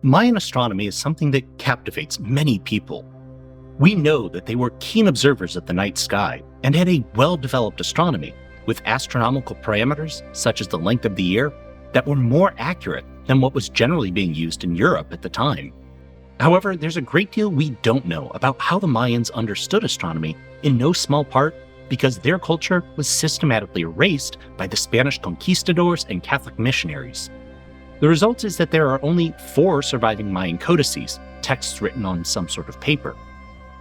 Mayan astronomy is something that captivates many people. We know that they were keen observers of the night sky and had a well-developed astronomy with astronomical parameters such as the length of the year that were more accurate than what was generally being used in Europe at the time. However, there's a great deal we don't know about how the Mayans understood astronomy, in no small part because their culture was systematically erased by the Spanish conquistadors and Catholic missionaries. The result is that there are only 4 surviving Mayan codices, texts written on some sort of paper,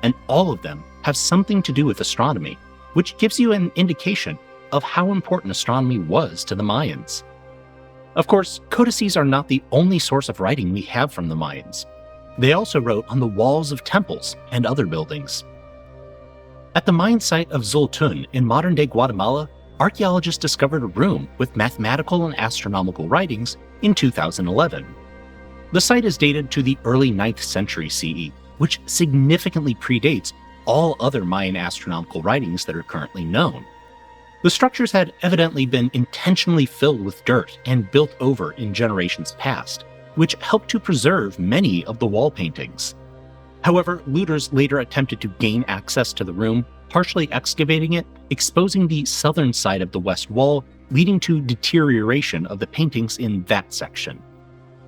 and all of them have something to do with astronomy, which gives you an indication of how important astronomy was to the Mayans. Of course, codices are not the only source of writing we have from the Mayans. They also wrote on the walls of temples and other buildings. At the Mayan site of Xultun in modern-day Guatemala, archaeologists discovered a room with mathematical and astronomical writings in 2011. The site is dated to the early 9th century CE, which significantly predates all other Mayan astronomical writings that are currently known. The structures had evidently been intentionally filled with dirt and built over in generations past, which helped to preserve many of the wall paintings. However, looters later attempted to gain access to the room, partially excavating it, exposing the southern side of the west wall, leading to deterioration of the paintings in that section.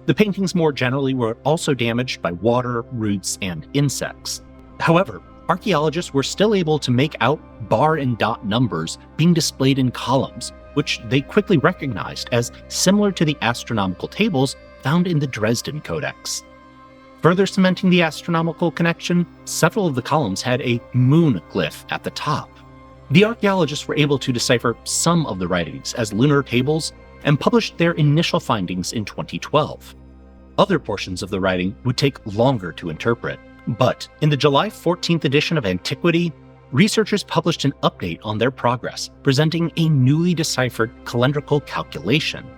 The paintings more generally were also damaged by water, roots, and insects. However, archaeologists were still able to make out bar and dot numbers being displayed in columns, which they quickly recognized as similar to the astronomical tables found in the Dresden Codex. Further cementing the astronomical connection, several of the columns had a moon glyph at the top. The archaeologists were able to decipher some of the writings as lunar tables and published their initial findings in 2012. Other portions of the writing would take longer to interpret, but in the July 14th edition of Antiquity, researchers published an update on their progress, presenting a newly deciphered calendrical calculation.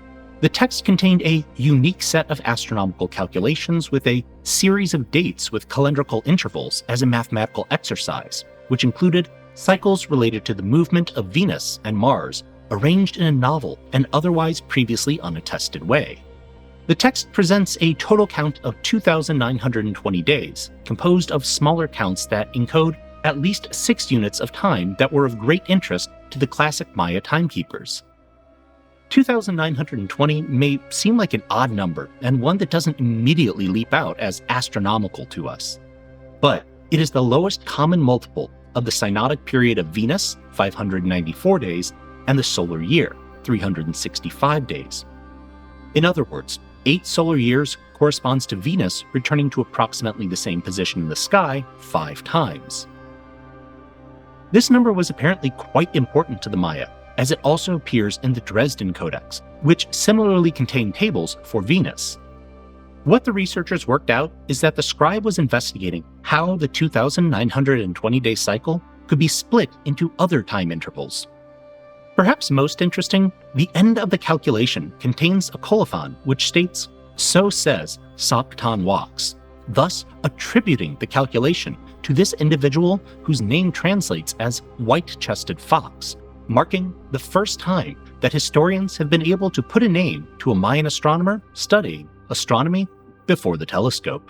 The text contained a unique set of astronomical calculations with a series of dates with calendrical intervals as a mathematical exercise, which included cycles related to the movement of Venus and Mars, arranged in a novel and otherwise previously unattested way. The text presents a total count of 2,920 days, composed of smaller counts that encode at least 6 units of time that were of great interest to the classic Maya timekeepers. 2,920 may seem like an odd number and one that doesn't immediately leap out as astronomical to us. But it is the lowest common multiple of the synodic period of Venus, 594 days, and the solar year, 365 days. In other words, 8 solar years corresponds to Venus returning to approximately the same position in the sky 5 times. This number was apparently quite important to the Maya, as it also appears in the Dresden Codex, which similarly contained tables for Venus. What the researchers worked out is that the scribe was investigating how the 2,920-day cycle could be split into other time intervals. Perhaps most interesting, the end of the calculation contains a colophon which states, "So says Soptan walks," thus attributing the calculation to this individual whose name translates as white-chested fox, marking the first time that historians have been able to put a name to a Mayan astronomer studying astronomy before the telescope.